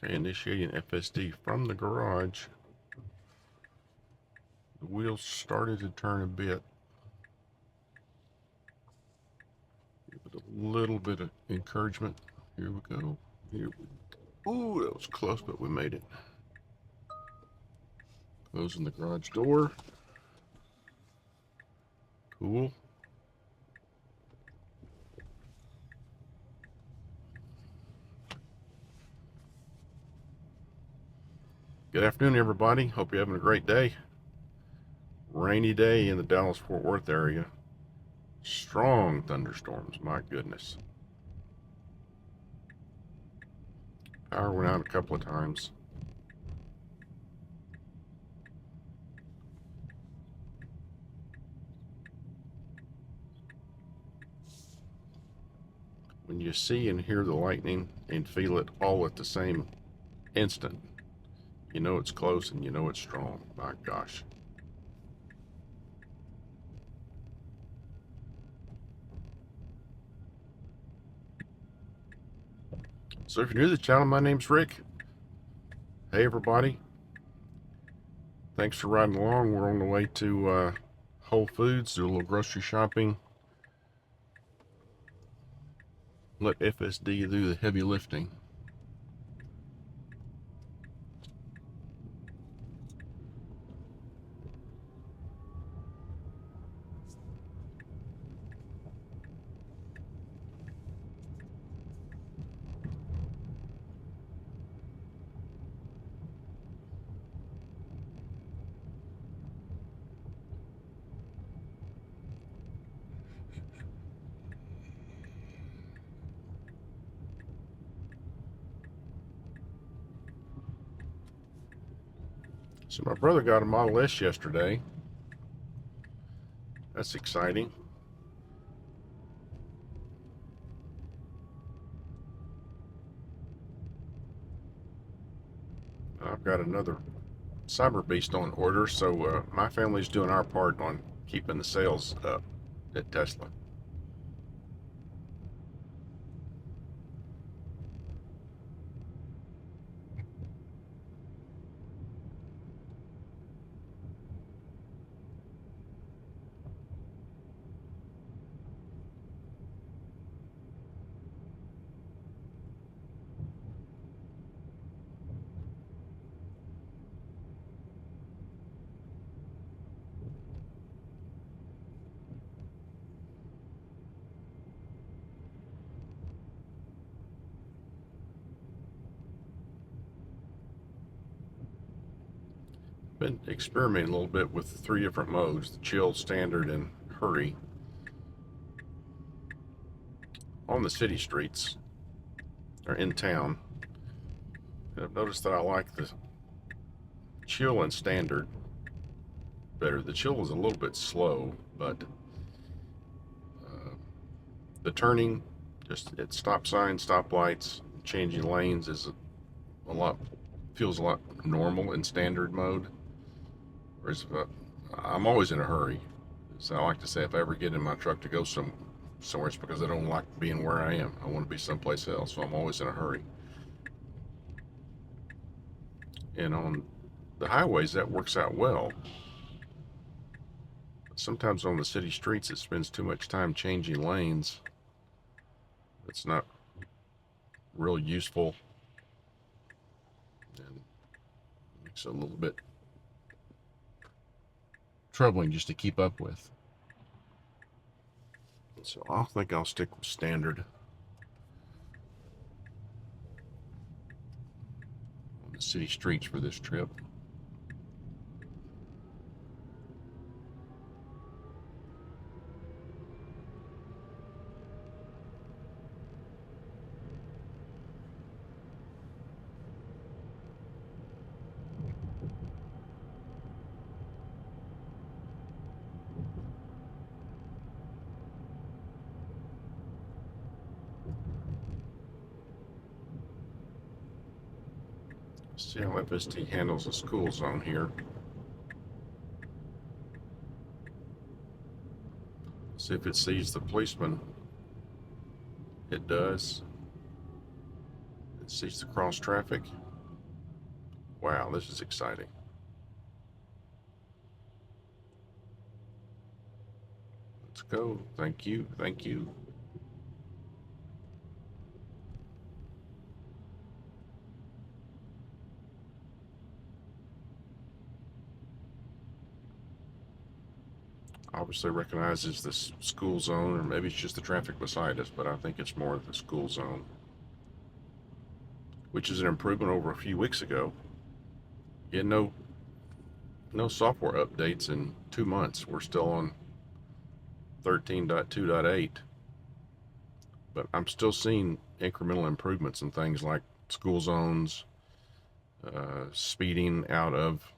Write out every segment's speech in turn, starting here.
Okay, initiating FSD from the garage. The wheels started to turn a bit. Give it a little bit of encouragement. Here we go. Ooh, that was close, but we made it. Closing the garage door. Cool. Good afternoon, everybody. Hope you're having a great day. Rainy day in the Dallas-Fort Worth area. Strong thunderstorms, my goodness. Power went out a couple of times. When you see and hear the lightning and feel it all at the same instant, you know it's close and you know it's strong. My gosh. So if you're new to the channel, my name's Rick. Hey everybody. Thanks for riding along. We're on the way to Whole Foods, do a little grocery shopping. Let FSD do the heavy lifting. So my brother got a Model S yesterday. That's exciting. I've got another CyberBeast on order, so my family's doing our part on keeping the sales up at Tesla. Been experimenting a little bit with 3 different modes: the chill, standard, and hurry on the city streets or in town. And I've noticed that I like the chill and standard better. The chill is a little bit slow, but the turning, just at stop signs, stop lights, changing lanes is feels a lot normal in standard mode. Whereas I'm always in a hurry. So I like to say, if I ever get in my truck to go somewhere, it's because I don't like being where I am. I want to be someplace else, so I'm always in a hurry. And on the highways, that works out well. But sometimes on the city streets, it spends too much time changing lanes. It's not real useful, and makes it a little bit troubling just to keep up with. So I think I'll stick with standard on the city streets for this trip. See how FSD handles the school zone here. See if it sees the policeman. It does. Sees the cross traffic. Wow, this is exciting. Let's go. Thank you. Thank you. Obviously recognizes this school zone, or maybe it's just the traffic beside us, but I think it's more the school zone, which is an improvement over a few weeks ago. Yeah, no software updates in 2 months. We're still on 13.2.8, but I'm still seeing incremental improvements in things like school zones, speeding out of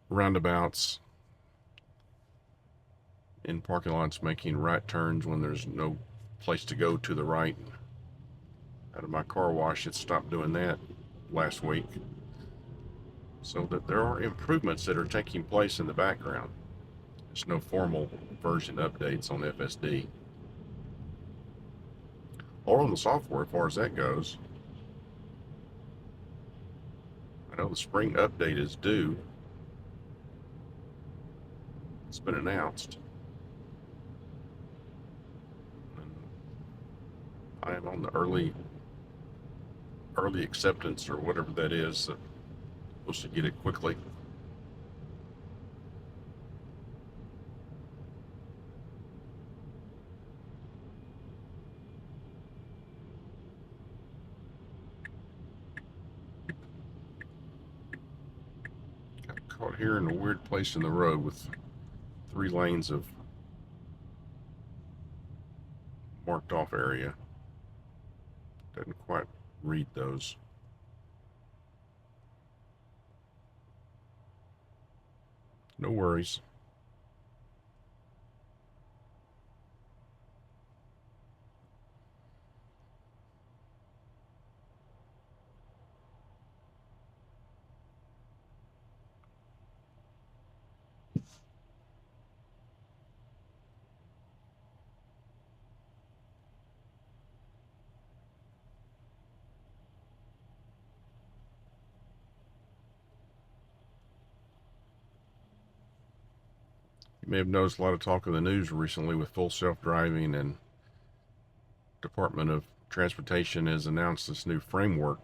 roundabouts, in parking lots, making right turns when there's no place to go to the right. Out of my car wash, it stopped doing that last week. So that there are improvements that are taking place in the background. There's no formal version updates on FSD or on the software as far as that goes. I know the spring update is due. It's been announced. I am on the early acceptance or whatever that is. Supposed to get it quickly. Got caught here in a weird place in the road with 3 lanes of marked off area. Didn't quite read those. No worries. You may have noticed a lot of talk in the news recently with full self-driving, and Department of Transportation has announced this new framework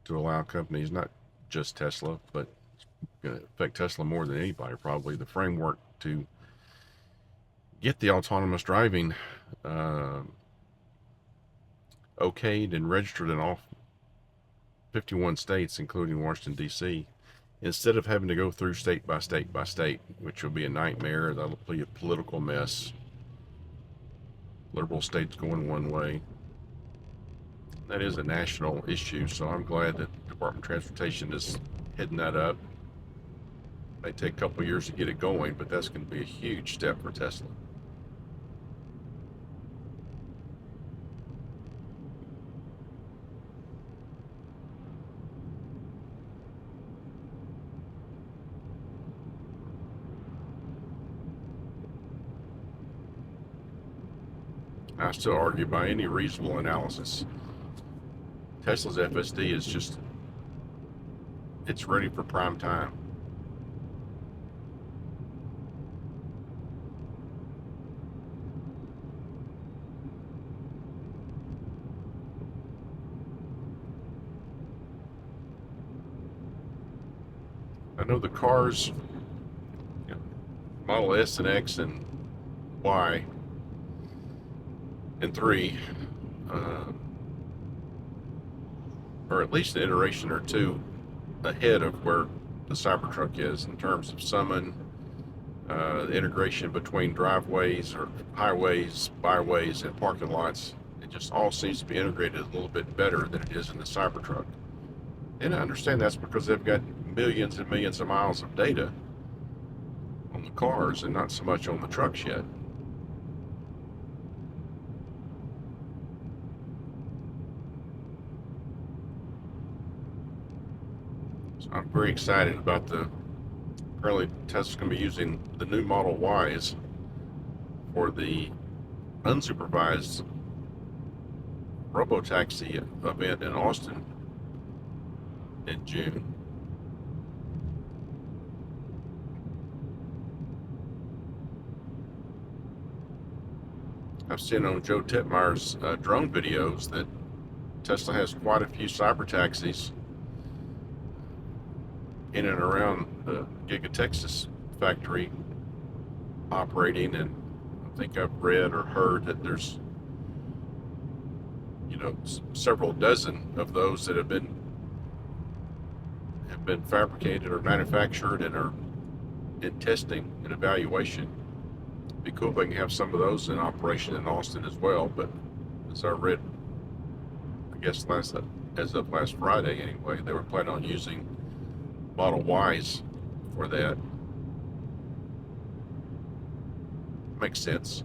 to allow companies, not just Tesla, but it's going to affect Tesla more than anybody probably, the framework to get the autonomous driving okayed and registered in all 51 states, including Washington, D.C., instead of having to go through state by state by state, which will be a nightmare. That'll be a political mess. Liberal states going one way. That is a national issue, so I'm glad that the Department of Transportation is heading that up. It may take a couple of years to get it going, but that's going to be a huge step for Tesla. I still argue by any reasonable analysis, Tesla's FSD is just, it's ready for prime time. I know the cars, Model S and X and Y and 3, or at least an iteration or two ahead of where the CyberTruck is in terms of summon, the integration between driveways or highways, byways, and parking lots. It just all seems to be integrated a little bit better than it is in the CyberTruck. And I understand that's because they've got millions and millions of miles of data on the cars and not so much on the trucks yet. So I'm very excited about apparently Tesla's going to be using the new Model Ys for the unsupervised RoboTaxi event in Austin in June. I've seen on Joe Titmeyer's drone videos that Tesla has quite a few cyber taxis in and around the Giga Texas factory operating, and I think I've read or heard that there's, you know, several dozen of those that have been fabricated or manufactured and are in testing and evaluation. It'd be cool if I can have some of those in operation in Austin as well. But as I read, I guess as of last Friday anyway, they were planning on using Model Ys for that. Makes sense.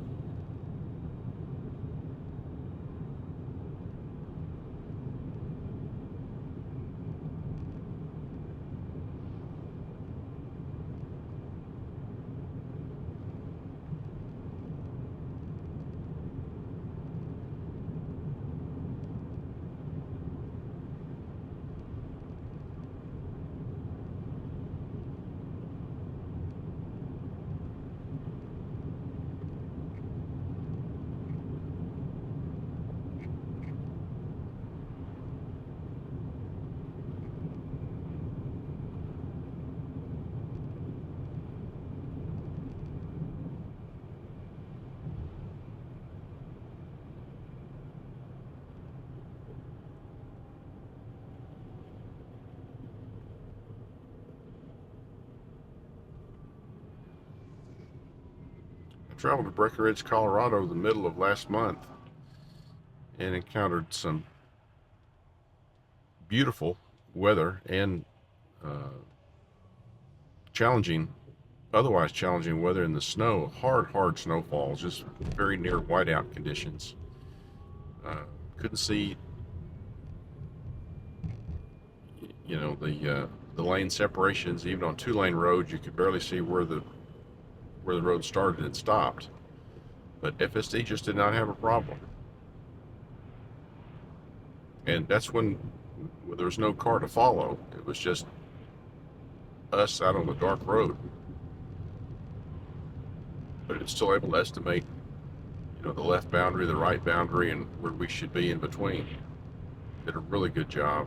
I traveled to Breckenridge, Colorado the middle of last month and encountered some beautiful weather and otherwise challenging weather in the snow. Hard snowfalls, just very near whiteout conditions. Couldn't see, you know, the lane separations. Even on 2-lane roads, you could barely see where the road started and stopped. But FSD just did not have a problem. And that's when there was no car to follow. It was just us out on the dark road. But it's still able to estimate, you know, the left boundary, the right boundary, and where we should be in between. Did a really good job.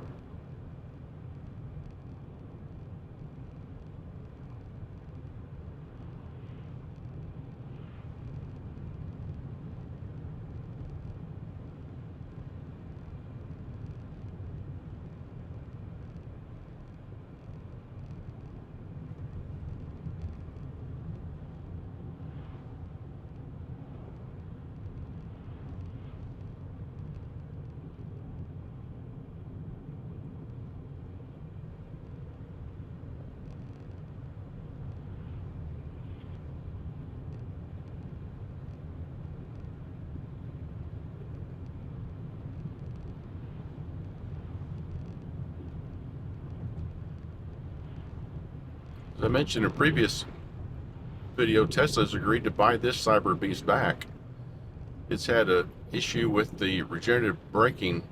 As I mentioned in a previous video, Tesla's agreed to buy this CyberBeast back. It's had an issue with the regenerative braking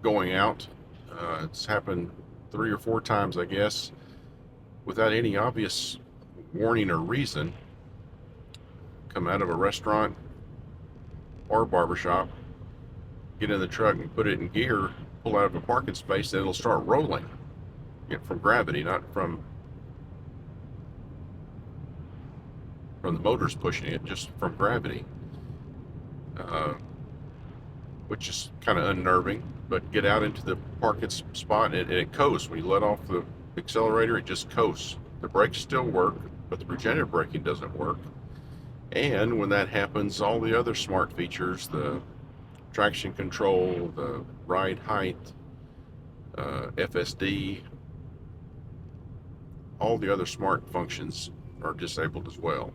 going out. It's happened 3 or 4 times, I guess, without any obvious warning or reason. Come out of a restaurant or a barbershop, get in the truck and put it in gear, pull out of a parking space, and it'll start rolling. From gravity, not from the motors pushing it, just from gravity, which is kind of unnerving. But get out into the parking spot and it coasts. When you let off the accelerator, it just coasts. The brakes still work, but the regenerative braking doesn't work. And when that happens, all the other smart features, the traction control, the ride height, FSD, all the other smart functions are disabled as well.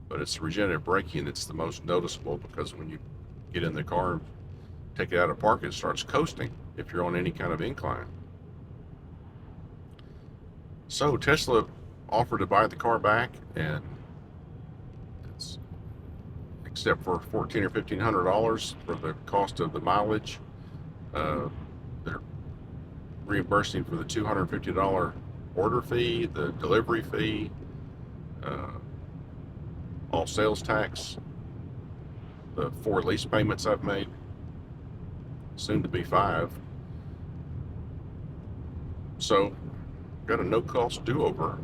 But it's the regenerative braking that's the most noticeable, because when you get in the car and take it out of park, it starts coasting if you're on any kind of incline. So Tesla offered to buy the car back, and it's except for $1,400 or $1,500 for the cost of the mileage. They're reimbursing for the $250 order fee, the delivery fee, all sales tax, the 4 lease payments I've made, soon to be 5. So, got a no-cost do-over.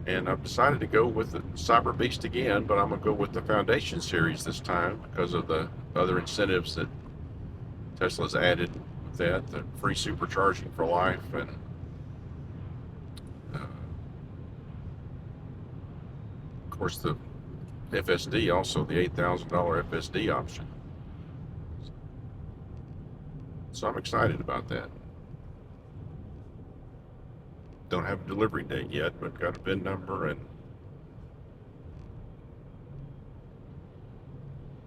And I've decided to go with the CyberBeast again, but I'm going to go with the Foundation series this time because of the other incentives that Tesla's added with that, the free supercharging for life, and of course the FSD, also the $8,000 FSD option. So I'm excited about that. Don't have a delivery date yet, but got a VIN number, and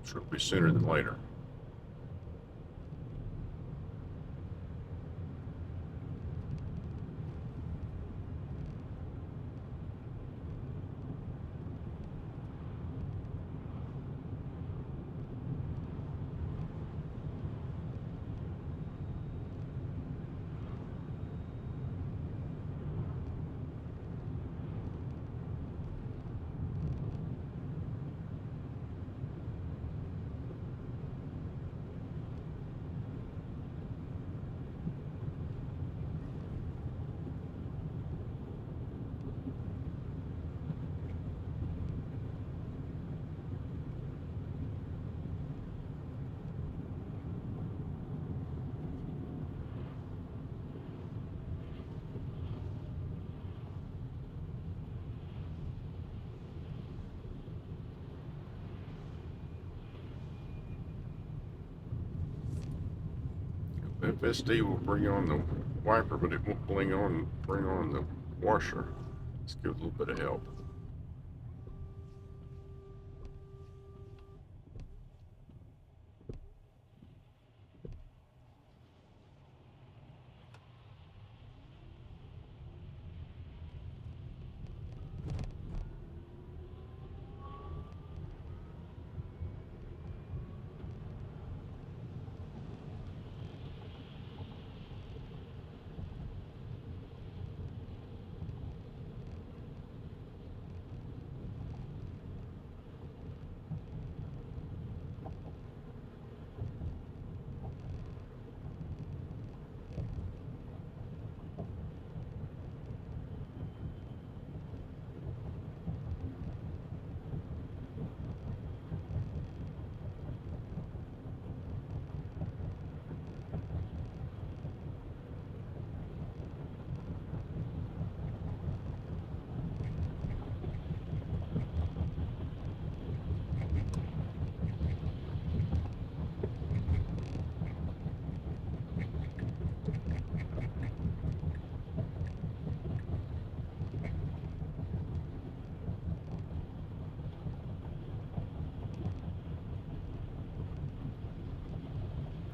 sure it'll be sooner than later. FSD will bring on the wiper, but it won't bring on the washer. Let's give it a little bit of help.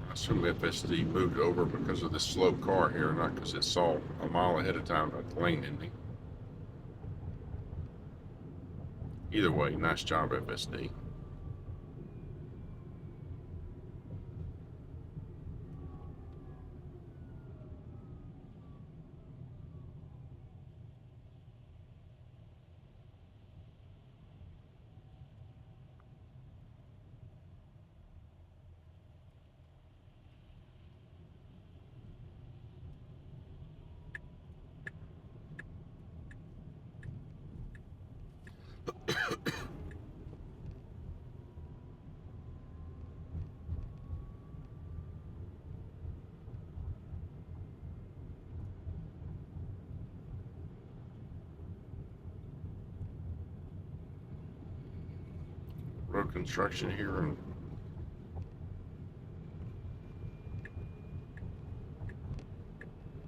I assume FSD moved over because of this slow car here, not because it saw a mile ahead of time about the lane ending. Either way, nice job, FSD. Road construction here, and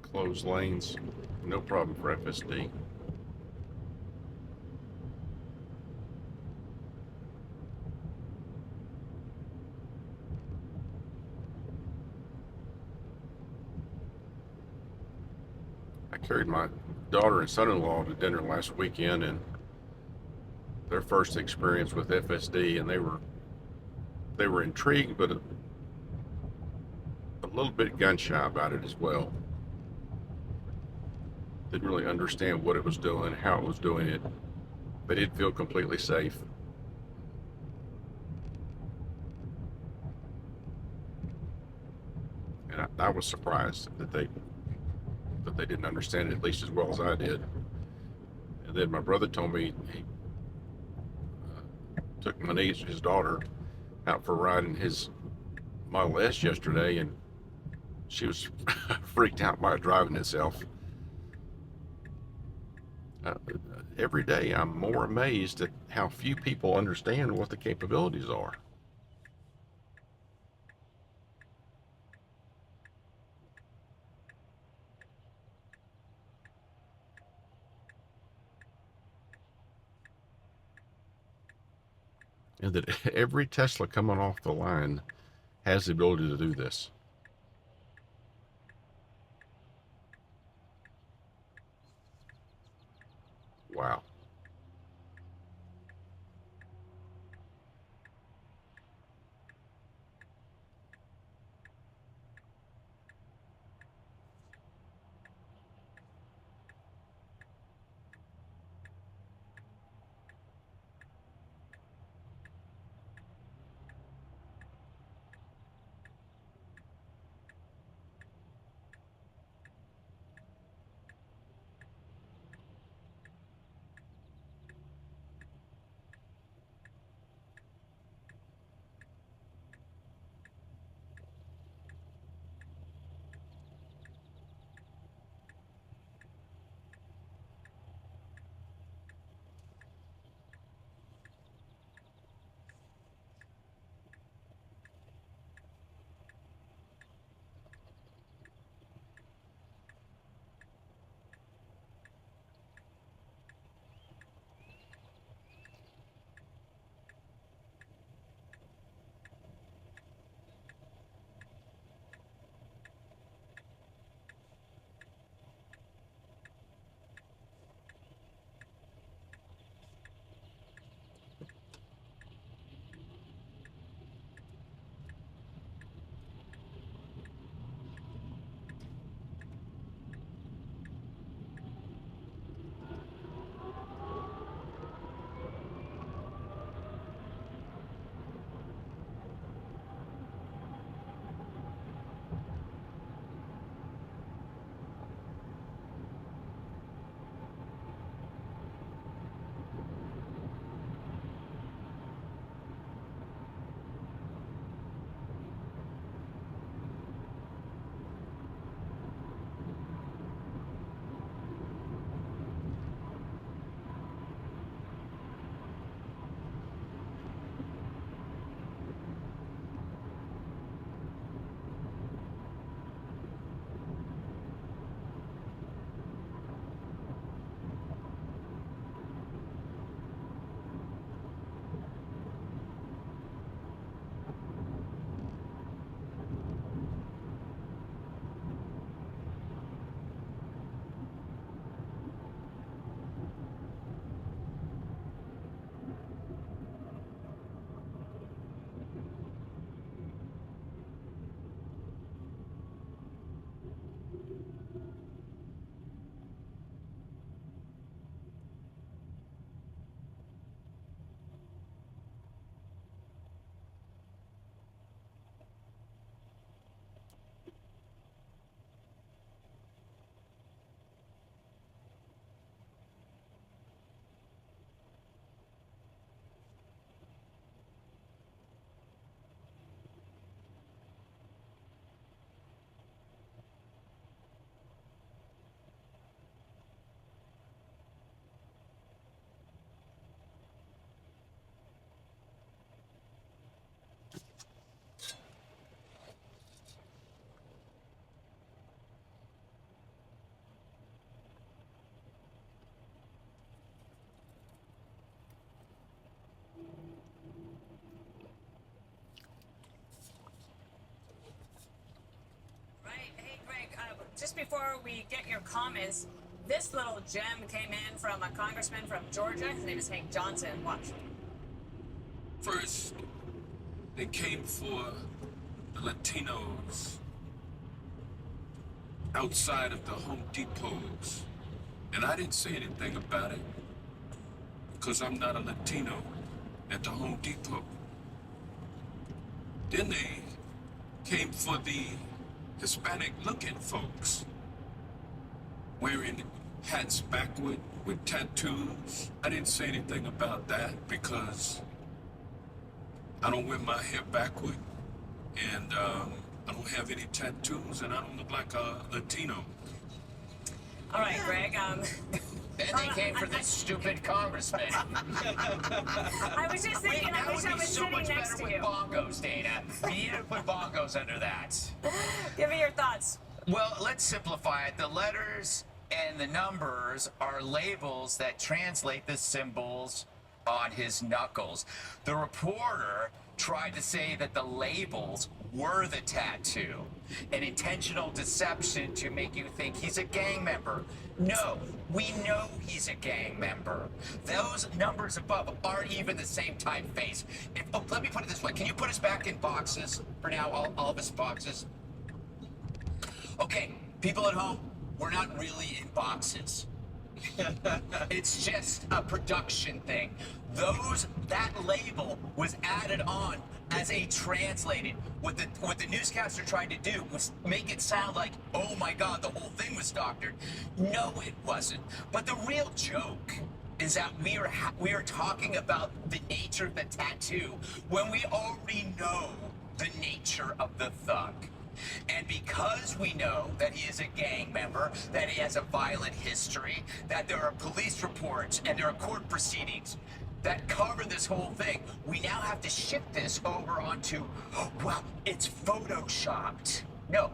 closed lanes, no problem for FSD. I carried my daughter and son-in-law to dinner last weekend, and their first experience with FSD, and they were intrigued, but a little bit gun shy about it as well. Didn't really understand what it was doing, how it was doing it. They didn't feel completely safe. And I was surprised that they didn't understand it at least as well as I did. And then my brother told me he took my niece, his daughter, out for a ride in his Model S yesterday, and she was freaked out by it driving itself. Uh, every day I'm more amazed at how few people understand what the capabilities are. And that every Tesla coming off the line has the ability to do this. Wow. Just before we get your comments, this little gem came in from a congressman from Georgia. His name is Hank Johnson. Watch. First, they came for the Latinos outside of the Home Depots. And I didn't say anything about it because I'm not a Latino at the Home Depot. Then they came for the Hispanic-looking folks wearing hats backward with tattoos. I didn't say anything about that because I don't wear my hair backward, and I don't have any tattoos, and I don't look like a Latino. All right, Greg. Then they came for this stupid congressman. I was just thinking, I wish I was so sitting much next better to with you. bongos, Dana. We need to put bongos under that. Give me your thoughts. Well, let's simplify it. The letters and the numbers are labels that translate the symbols on his knuckles. The reporter tried to say that the labels were the tattoo, an intentional deception to make you think he's a gang member. No, we know he's a gang member. Those numbers above aren't even the same typeface. Let me put it this way. Can you put us back in boxes for now, all of us boxes? Okay, people at home, we're not really in boxes. It's just a production thing. That label was added on as a translated. What the newscaster tried to do was make it sound like, oh my God, the whole thing was doctored. No, it wasn't. But the real joke is that we are talking about the nature of the tattoo when we already know the nature of the thug. And because we know that he is a gang member, that he has a violent history, that there are police reports and there are court proceedings that cover this whole thing, we now have to shift this over onto, well, it's photoshopped. No.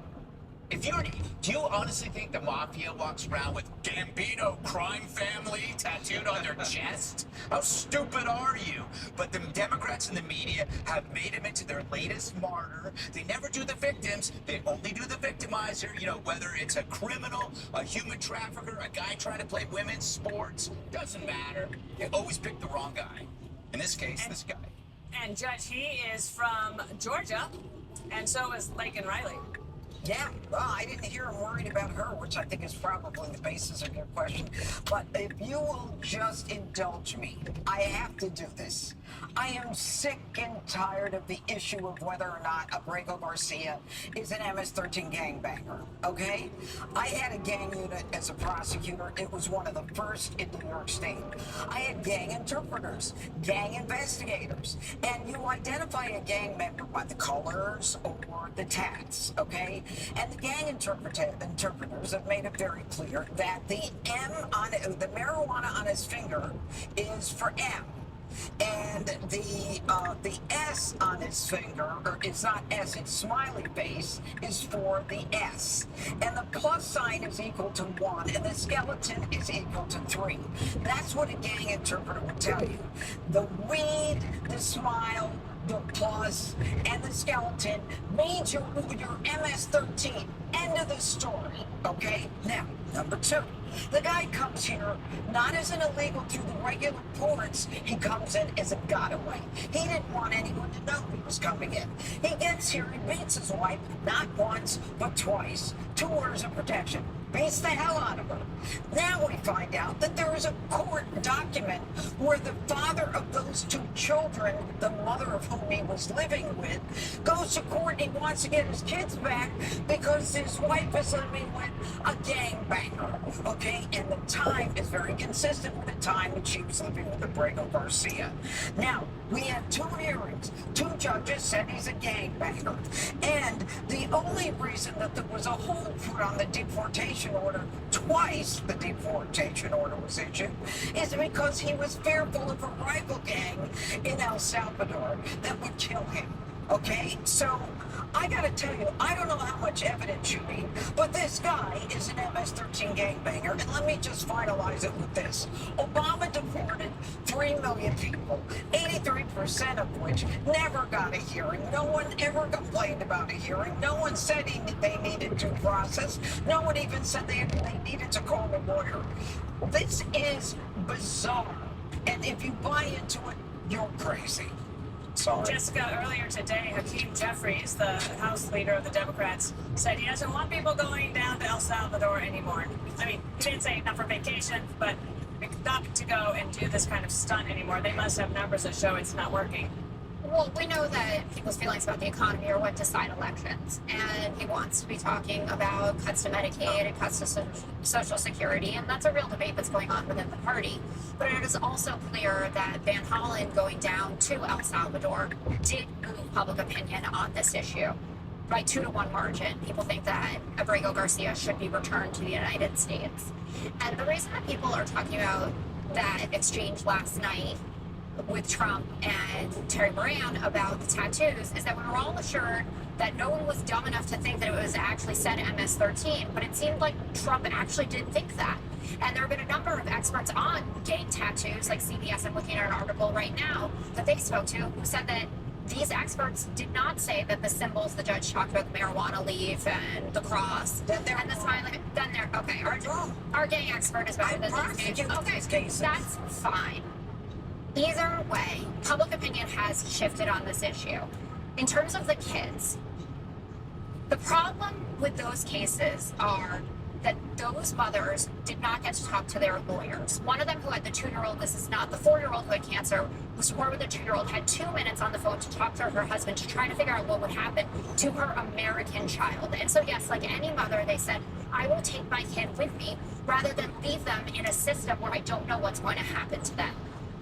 Do you honestly think the mafia walks around with Gambino crime family tattooed on their chest? How stupid are you? But the Democrats and the media have made him into their latest martyr. They never do the victims. They only do the victimizer. You know, whether it's a criminal, a human trafficker, a guy trying to play women's sports, doesn't matter. They always pick the wrong guy. In this case, this guy. And Judge, he is from Georgia, and so is Laken Riley. Yeah, well, I didn't hear him worried about her, which I think is probably the basis of your question. But if you will just indulge me, I have to do this. I am sick and tired of the issue of whether or not Abrego Garcia is an MS-13 gangbanger, okay? I had a gang unit as a prosecutor. It was one of the first in New York State. I had gang interpreters, gang investigators, and you identify a gang member by the colors or the tats, okay? And the gang interpreters have made it very clear that the the marijuana on his finger is for M. And the S on his finger, or it's not S, it's smiley face, is for the S. And the plus sign is equal to 1, and the skeleton is equal to 3. That's what a gang interpreter would tell you. The weed, the smile, the plus, and the skeleton means you're MS-13. End of the story, okay? Now, number 2. The guy comes here not as an illegal through the regular ports. He comes in as a gotaway. He didn't want anyone to know he was coming in. He gets here, he beats his wife, not once, but twice. 2 orders of protection. Beats the hell out of her. Now we find out that there is a court document where the father of those 2 children, the mother of whom he was living with, goes to court and he wants to get his kids back because his wife is living with a gangbanger, okay? And the time is very consistent with the time that she was living with Abrego Garcia. Now, we had 2 hearings. 2 judges said he's a gangbanger. And the only reason that there was a hold put on the deportation order, twice the deportation order was issued, is because he was fearful of a rival gang in El Salvador that would kill him. Okay, so I gotta tell you, I don't know how much evidence you need, but this guy is an MS-13 gangbanger, and let me just finalize it with this. Obama deported 3 million people, 83% of which never got a hearing. No one ever complained about a hearing. No one said they needed due process. No one even said they needed to call a lawyer. This is bizarre, and if you buy into it, you're crazy. Sorry. Jessica, earlier today, Hakeem Jeffries, the House leader of the Democrats, said he doesn't want people going down to El Salvador anymore. I mean, he didn't say not for vacation, but not to go and do this kind of stunt anymore. They must have numbers that show it's not working. Well, we know that people's feelings about the economy are what decide elections, and he wants to be talking about cuts to Medicaid and cuts to Social Security, and that's a real debate that's going on within the party. But it is also clear that Van Hollen going down to El Salvador did move public opinion on this issue by 2-to-1 margin. People think that Abrego Garcia should be returned to the United States. And the reason that people are talking about that exchange last night with Trump and Terry Moran about the tattoos is that we were all assured that no one was dumb enough to think that it was actually said MS-13, but it seemed like Trump actually did think that. And there have been a number of experts on gang tattoos, like CBS. I'm looking at an article right now that they spoke to, who said that these experts did not say that the symbols the judge talked about, the marijuana leaf and the cross and the smiley, then they're okay. Our gang expert is better than these gangs. Okay, that's fine. Either way, public opinion has shifted on this issue. In terms of the kids, the problem with those cases are that those mothers did not get to talk to their lawyers. One of them who had the 2-year-old, this is not the 4-year-old who had cancer, who swore with the 2-year-old, had 2 minutes on the phone to talk to her husband to try to figure out what would happen to her American child. And so yes, like any mother, they said, I will take my kid with me rather than leave them in a system where I don't know what's going to happen to them.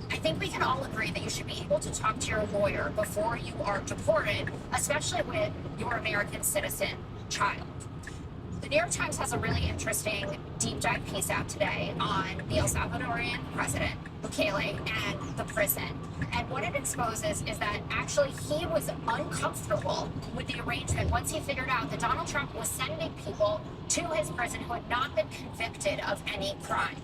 I think we can all agree that you should be able to talk to your lawyer before you are deported, especially with your American citizen child. The New York Times has a really interesting deep dive piece out today on the El Salvadorian president, Bukele, and the prison. And what it exposes is that actually he was uncomfortable with the arrangement once he figured out that Donald Trump was sending people to his prison who had not been convicted of any crime.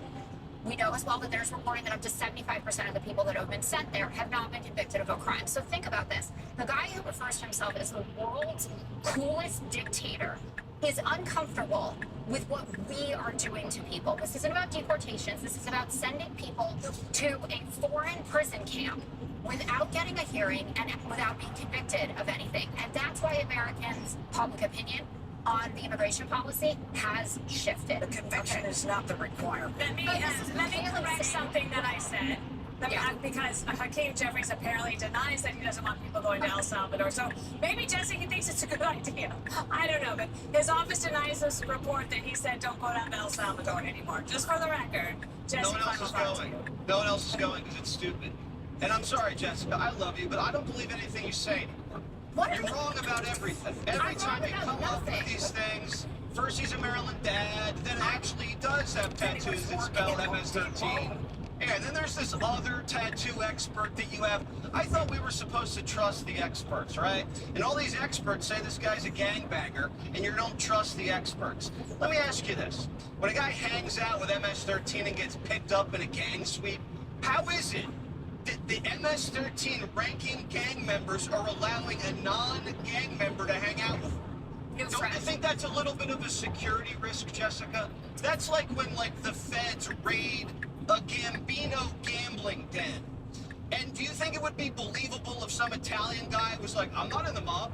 We know as well that there's reporting that up to 75% of the people that have been sent there have not been convicted of a crime. So think about this. The guy who refers to himself as the world's coolest dictator is uncomfortable with what we are doing to people. This isn't about deportations. This is about sending people to a foreign prison camp without getting a hearing and without being convicted of anything. And that's why Americans' public opinion on the immigration policy has shifted. The conviction is not the requirement. Let me correct something that I said. Because Hakeem Jeffries apparently denies that he doesn't want people going to El Salvador. So maybe Jesse, he thinks it's a good idea. I don't know, but his office denies this report that he said don't go down to El Salvador anymore. Just for the record, Jesse, no one else is going. No one else is going because it's stupid. And I'm sorry, Jessica, I love you, but I don't believe anything you say anymore. You're wrong about everything. Every time you come up with these things, first he's a Maryland dad, then actually he does have tattoos that spell MS-13. And then there's this other tattoo expert that you have. I thought we were supposed to trust the experts, right? And all these experts say this guy's a gangbanger, and you don't trust the experts. Let me ask you this. When a guy hangs out with MS-13 and gets picked up in a gang sweep, how is it that the MS-13 ranking gang members are allowing a non-gang member to hang out with them? Don't you think that's a little bit of a security risk, Jessica? That's like when, the feds raid a Gambino gambling den. And do you think it would be believable if some Italian guy was like, I'm not in the mob?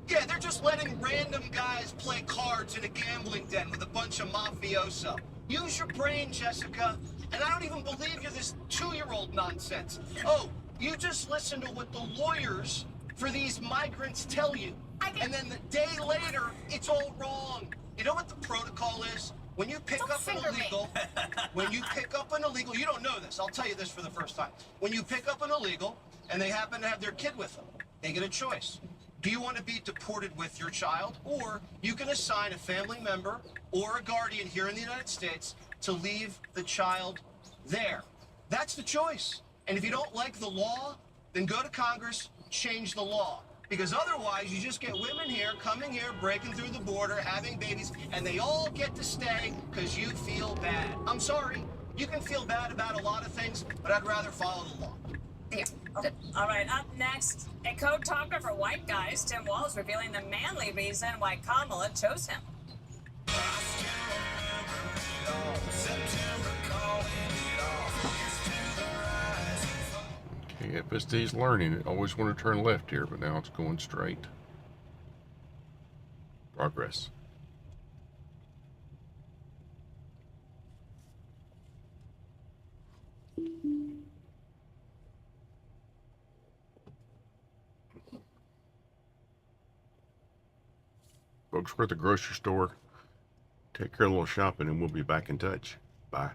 Yeah, they're just letting random guys play cards in a gambling den with a bunch of mafioso. Use your brain, Jessica. And I don't even believe you this 2-year-old nonsense. Oh, you just listen to what the lawyers for these migrants tell you. And then the day later, it's all wrong. You know what the protocol is? When you pick up an illegal, you don't know this. I'll tell you this for the first time. When you pick up an illegal and they happen to have their kid with them, they get a choice. Do you want to be deported with your child, or you can assign a family member or a guardian here in the United States to leave the child there? That's the choice. And if you don't like the law, then go to Congress, change the law. Because otherwise, you just get women here, coming here, breaking through the border, having babies, and they all get to stay because you feel bad. I'm sorry. You can feel bad about a lot of things, but I'd rather follow the law. Yeah. All right, up next, a code talker for white guys, Tim Walz revealing the manly reason why Kamala chose him. Okay, FSD's learning. It always want to turn left here, but now it's going straight. Progress. Folks, we're at the grocery store. Take care of a little shopping and we'll be back in touch. Bye.